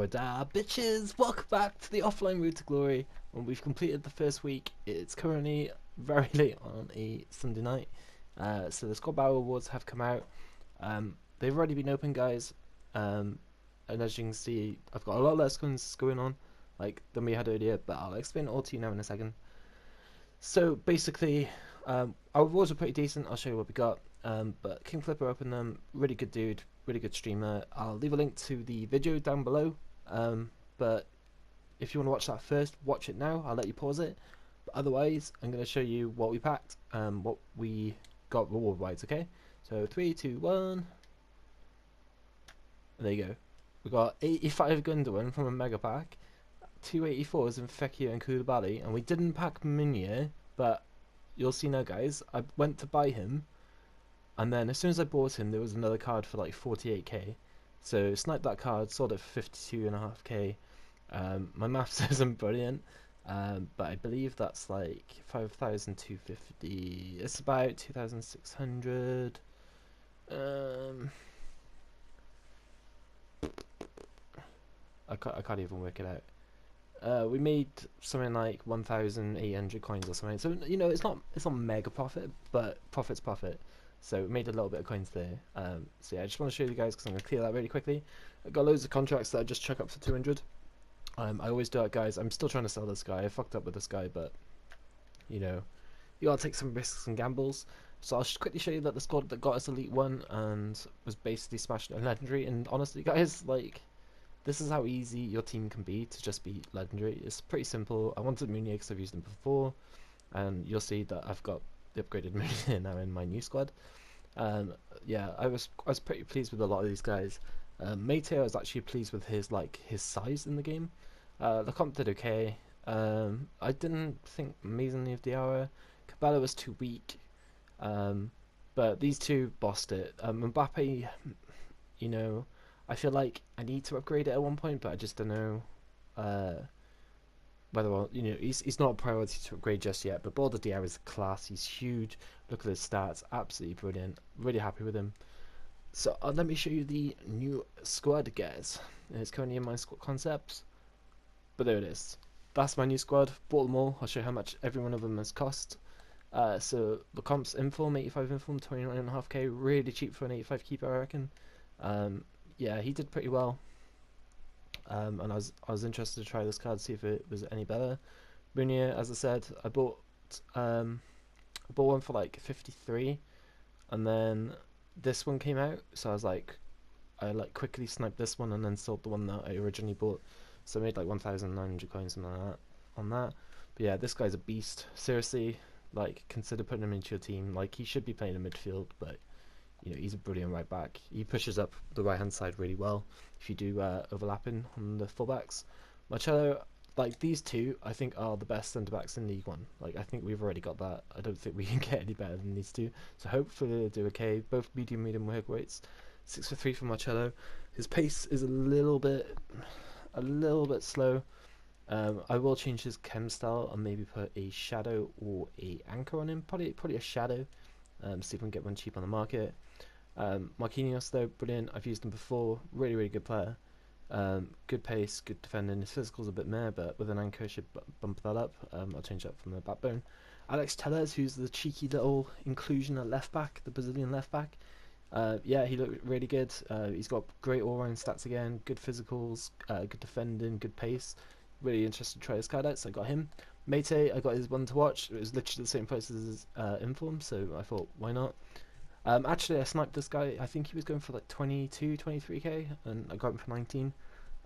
Bitches, welcome back to the offline route to glory. When we've completed the first week, it's currently very late on a Sunday night. So the squad battle awards have come out. They've already been open, guys. And as you can see, I've got a lot less guns going on, than we had earlier. But I'll explain it all to you now in a second. So basically, our awards are pretty decent. I'll show you what we got. But King Flipper opened them. Really good dude. Really good streamer. I'll leave a link to the video down below. But if you want to watch that first, watch it now. I'll let you pause it. But otherwise, I'm going to show you what we packed, what we got reward wise. Okay, so 3, 2, 1. There you go. We got 85 Gunderwin from a mega pack, 284s in Fekir and Koulibaly, and we didn't pack Meunier, but you'll see now, guys. I went to buy him, and then as soon as I bought him, there was another card for like 48k. So sniped that card, sold it for 52.5k. My maths isn't brilliant, but I believe that's like 5,250. It's about 2,600. I can't even work it out. We made something like 1,800 coins or something. So you know, it's not mega profit, but profit's profit. So we made a little bit of coins there. So yeah, I just want to show you guys because I'm gonna clear that really quickly. I got loads of contracts that I just chuck up for 200. I always do it, guys. I'm still trying to sell this guy. I fucked up with this guy, but you know, you gotta take some risks and gambles. So I'll just quickly show you that the squad that got us Elite 1 and was basically smashed in Legendary. And honestly, guys, like, this is how easy your team can be to just be Legendary. It's pretty simple. I wanted Meunier because I've used him before, and you'll see that I've got the upgraded Meunier now in my new squad. Yeah, I was pretty pleased with a lot of these guys. Mate, I was actually pleased with his size in the game. The comp did okay. I didn't think amazingly of Diarra. Cabela was too weak. But these two bossed it. Mbappe, you know, I feel like I need to upgrade it at one point, but I just don't know whether you know, he's not a priority to upgrade just yet. But Balder Diarra is class. He's huge. Look at his stats, absolutely brilliant. Really happy with him. So let me show you the new squad, guys. It's currently in my squad concepts, but there it is. That's my new squad. Bought them all. I'll show you how much every one of them has cost. So the comps inform, 85 inform, 29.5k, really cheap for an 85 keeper, I reckon. Yeah, he did pretty well. And I was interested to try this card, see if it was any better. Meunier, as I said, I bought one for like 53, and then this one came out, so I quickly sniped this one and then sold the one that I originally bought. So I made like 1,900 coins, something like that on that. But yeah, this guy's a beast. Seriously, like, consider putting him into your team. Like, he should be playing in midfield, but you know, he's a brilliant right back. He pushes up the right hand side really well if you do overlapping on the fullbacks. Marcelo, like, these two I think are the best centre backs in League One. Like, I think we've already got that. I don't think we can get any better than these two. So hopefully they'll do okay. Both medium work rates. 6 for 3 for Marcelo. His pace is a little bit slow. I will change his chem style and maybe put a shadow or a anchor on him. Probably a shadow. See if we can get one cheap on the market. Marquinhos, though, brilliant. I've used him before. Really good player. Good pace, good defending. His physical's a bit meh, but with an anchor I should bump that up. I'll change that from the backbone. Alex Telles, who's the cheeky little inclusion at left back, the Brazilian left back. Yeah, he looked really good. He's got great all-round stats again, good physicals, good defending, good pace. Really interested to try this card out, so I got him. Mate, I got his one to watch. It was literally the same price as his Inform, so I thought, why not? Actually, I sniped this guy. I think he was going for like 22, 23k, and I got him for 19.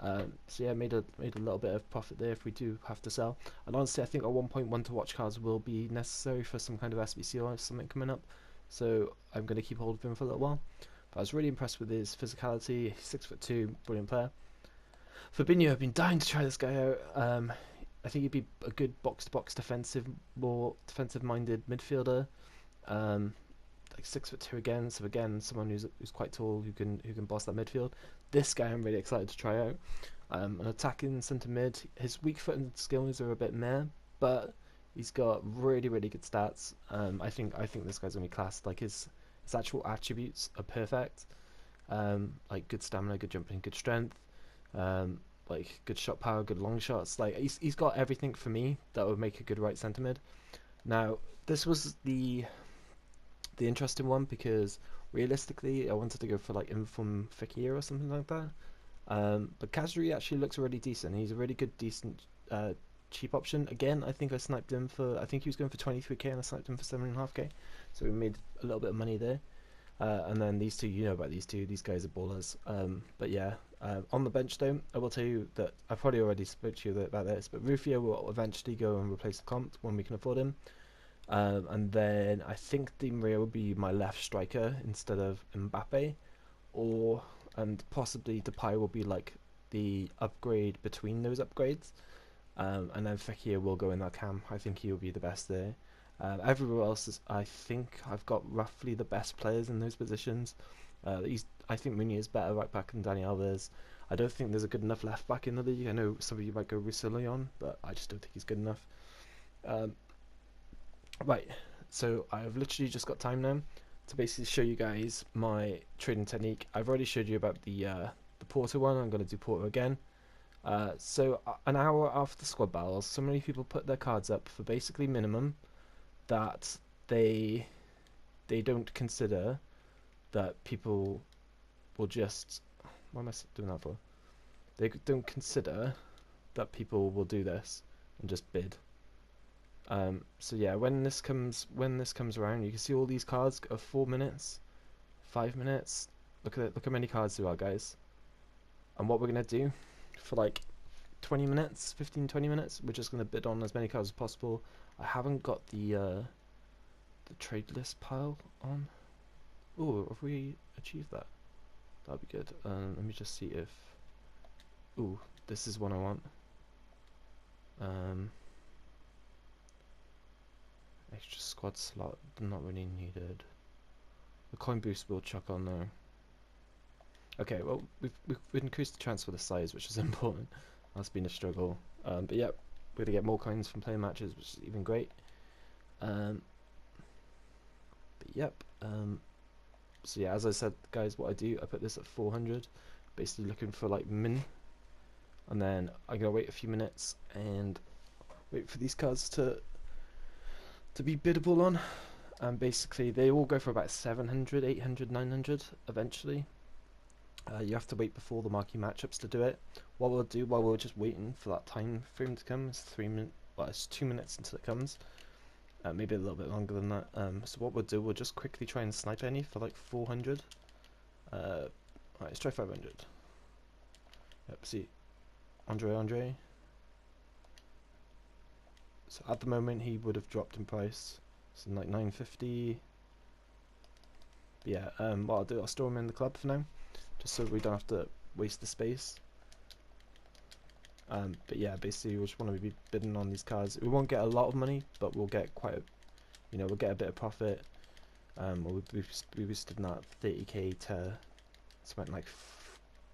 So yeah, made a little bit of profit there if we do have to sell. And honestly, I think our 1.1 to watch cards will be necessary for some kind of SBC or something coming up. So I'm going to keep hold of him for a little while. But I was really impressed with his physicality. He's 6'2", brilliant player. Fabinho, I've been dying to try this guy out. I think he'd be a good box-to-box defensive, more defensive-minded midfielder. Like 6'2" again, so again, someone who's quite tall, who can boss that midfield. This guy I'm really excited to try out. An attacking centre mid. His weak foot and skills are a bit meh, but he's got really good stats. I think this guy's gonna be class. Like his actual attributes are perfect. Like good stamina, good jumping, good strength. like good shot power, good long shots. Like he's got everything for me that would make a good right centre mid. Now this was the interesting one because realistically I wanted to go for like Inform Fekir or something like that. But Kazri actually looks really decent. He's a really good, decent, cheap option. Again, I think I sniped him for, I think he was going for 23k and I sniped him for 7.5k. So we made a little bit of money there. And then these two, you know about these two. These guys are ballers. But yeah, on the bench though, I will tell you that I've probably already spoke to you about this, but Rufio will eventually go and replace the Comte when we can afford him. And then I think Di Maria will be my left striker instead of Mbappe, and possibly Depay will be like the upgrade between those upgrades. And then Fekir will go in that cam. I think he will be the best there. Everywhere else is, I think I've got roughly the best players in those positions. I think Mooney is better right back than Dani Alves. I don't think there's a good enough left back in the league. I know some of you might go Roussillon, but I just don't think he's good enough. Right, so I've literally just got time now to basically show you guys my trading technique. I've already showed you about the Porter one. I'm going to do Porter again. So an hour after the squad battles, so many people put their cards up for basically minimum that they don't consider that people will just, what am I doing that for? They don't consider that people will do this and just bid. So yeah, when this comes around, you can see all these cards are 4 minutes, 5 minutes. Look how many cards there are, guys. And what we're gonna do for like 20 minutes, 15-20 minutes, we're just gonna bid on as many cards as possible. I haven't got the trade list pile on. Oh, have we achieved that? That'd be good. Let me just see if. Ooh, this is one I want. Extra squad slot, not really needed. The coin boost we'll chuck on there. Okay, well we've increased the transfer size, which is important. That's been a struggle. But yeah, we're gonna get more coins from playing matches, which is even great. But yep. So yeah, as I said, guys, what I do, I put this at 400, basically looking for like min, and then I'm gonna wait a few minutes and wait for these cards to be biddable on, and basically they all go for about 700, 800, 900 eventually. You have to wait before the marquee matchups to do it. What we'll do while we're just waiting for that time frame to come is 3 minutes, well, it's 2 minutes until it comes, maybe a little bit longer than that. So what we'll do, we'll just quickly try and snipe any for like 400. Alright, let's try 500. Yep, see, Andre. So at the moment he would have dropped in price, so like 950. But yeah, what I'll do, I'll store him in the club for now, just so we don't have to waste the space. But yeah, basically we just want to be bidding on these cards. We won't get a lot of money, but we'll get quite a, we'll get a bit of profit. We boosted that 30k to something like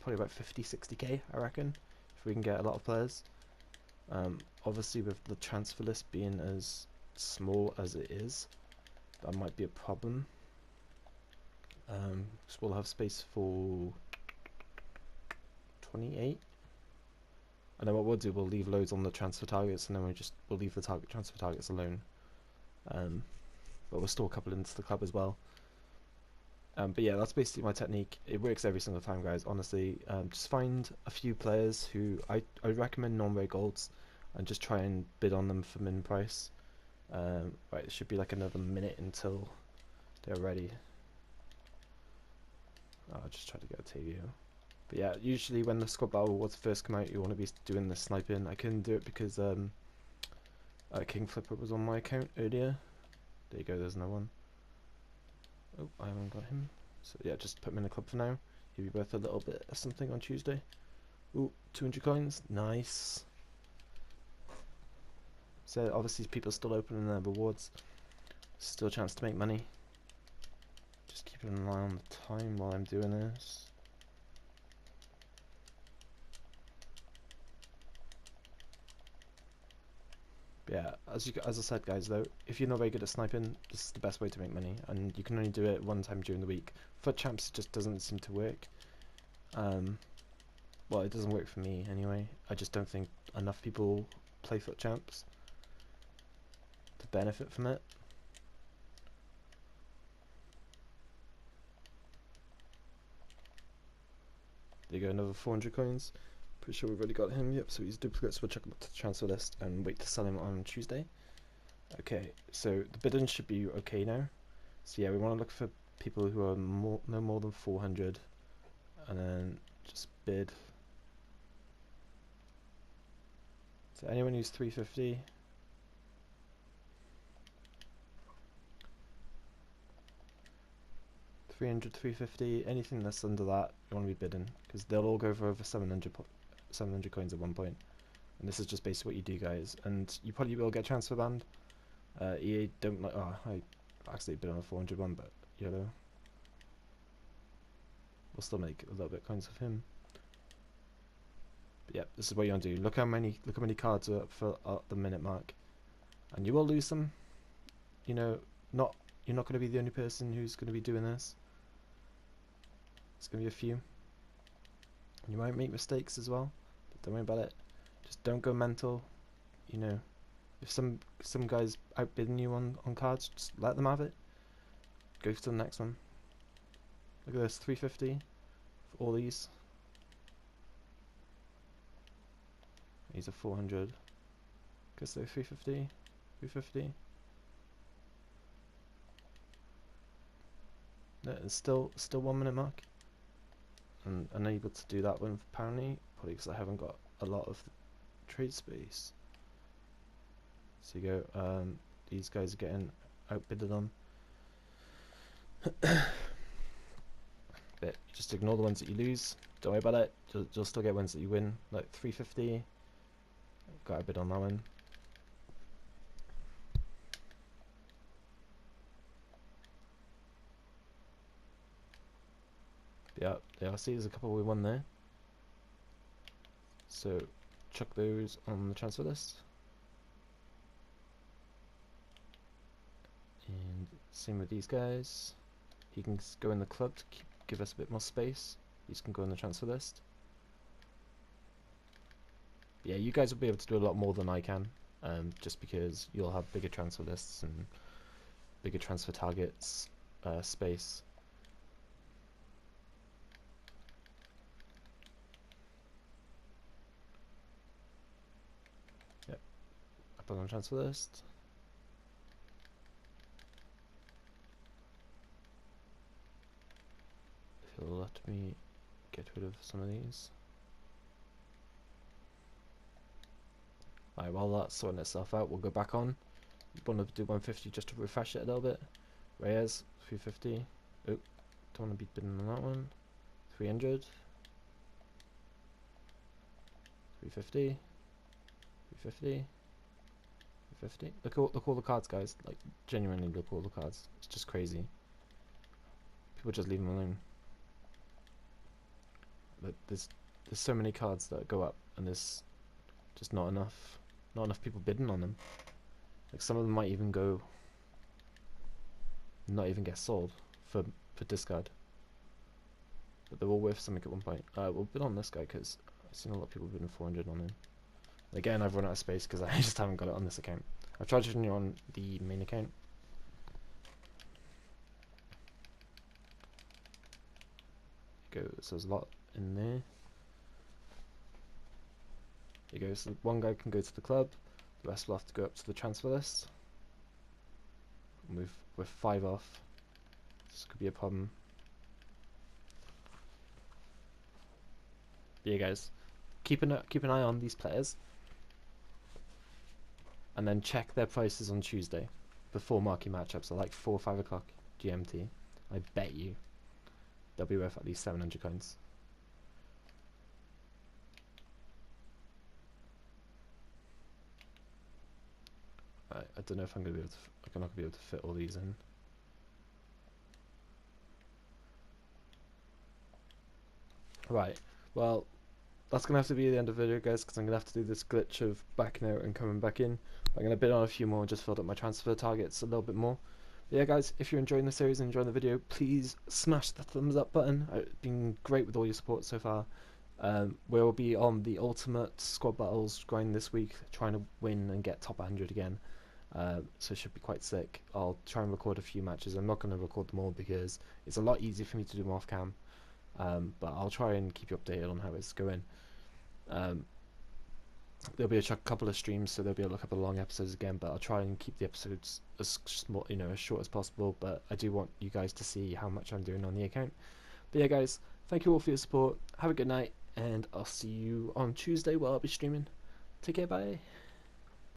probably about 50-60k, I reckon, if we can get a lot of players. Obviously with the transfer list being as small as it is, that might be a problem. So we'll have space for 28, and then what we'll do, we'll leave loads on the transfer targets, and then we'll leave the transfer targets alone. But we'll store a couple into the club as well. But yeah, that's basically my technique. It works every single time, guys, honestly. Just find a few players who I recommend non-rare golds, and just try and bid on them for min price. Right, it should be like another minute until they're ready. I'll just try to get a TV. But yeah, usually when the squad battle awards first come out, you want to be doing the sniping. I couldn't do it because King Flipper was on my account earlier. There you go, there's no one. Oh, I haven't got him. So yeah, just put him in the club for now. He'll be worth a little bit of something on Tuesday. Ooh, 200 coins, nice. So obviously people still opening their rewards. Still a chance to make money. Just keeping an eye on the time while I'm doing this. But yeah, as I said, guys, though, if you're not very good at sniping, this is the best way to make money, and you can only do it one time during the week. For champs, it just doesn't seem to work. well, it doesn't work for me anyway. I just don't think enough people play Foot Champs to benefit from it. There you go, another 400 coins. Pretty sure we've already got him. Yep, so he's duplicates. We'll chuck him to the transfer list and wait to sell him on Tuesday. Okay, so the bidding should be okay now. So yeah, we want to look for people who are no more than 400, and then just bid. So anyone who's 350. $300, $350, anything that's under that, you want to be bidding, because they'll all go for over 700 coins at one point. And this is just basically what you do, guys. And you probably will get transfer banned. EA don't like. Oh, I actually bid on a 400 one, but YOLO. We'll still make a little bit coins of him. But yeah, this is what you want to do. Look how many cards are up for the minute mark, and you will lose them. You know, you're not going to be the only person who's going to be doing this. It's going to be a few. You might make mistakes as well, but don't worry about it. Just don't go mental. You know, if some guy's outbidding you on cards, just let them have it. Go to the next one. Look at this, 350 for all these. These are 400. Guess they're 350, 350. No, it's still 1 minute mark. And unable to do that one apparently, probably because I haven't got a lot of trade space. So you go, these guys are getting outbidded on. But just ignore the ones that you lose. Don't worry about it. You'll still get ones that you win, like 350. Got a bid on that one. Yeah, I see there's a couple we won there. So chuck those on the transfer list. And same with these guys. He can go in the club to give us a bit more space. These can go in the transfer list. Yeah, you guys will be able to do a lot more than I can, just because you'll have bigger transfer lists and bigger transfer targets, space. Yep, up on the transfer list. If you'll let me get rid of some of these. Alright, while that's sorting itself out, we'll go back on. Want to do 150 just to refresh it a little bit. Reyes, 350. Oh, don't want to be bidding on that one. 300. 350. 350. 350. Look all the cards, guys. Like, genuinely look all the cards. It's just crazy. People just leave them alone. But there's so many cards that go up, and there's just not enough people bidding on them. Like, some of them might even go, not even get sold for discard. But they're all worth something at one point. We'll bid on this guy because I've seen a lot of people bidding 400 on him. Again, I've run out of space because I just haven't got it on this account. I've tried to run it on the main account. Go. So there's a lot in there. There you go. So one guy can go to the club. The rest will have to go up to the transfer list. We're 5 off. This could be a problem. But yeah, guys, keep an eye on these players, and then check their prices on Tuesday before marquee matchups. So like 4 or 5 o'clock GMT. I bet you they'll be worth at least 700 coins. I don't know if I'm not gonna be able to fit all these in. Right, well, that's gonna have to be the end of the video, guys, because I'm gonna have to do this glitch of backing out and coming back in. I'm gonna bid on a few more and just filled up my transfer targets a little bit more. But yeah, guys, if you're enjoying the series and enjoying the video, please smash the thumbs up button. It's been great with all your support so far. We'll be on the ultimate squad battles grind this week, trying to win and get top 100 again. So it should be quite sick. I'll try and record a few matches. I'm not going to record them all because it's a lot easier for me to do them off cam. But I'll try and keep you updated on how it's going. There'll be a couple of streams, so there'll be a couple of long episodes again. But I'll try and keep the episodes as small, as short as possible. But I do want you guys to see how much I'm doing on the account. But yeah, guys, thank you all for your support. Have a good night, and I'll see you on Tuesday where I'll be streaming. Take care, bye.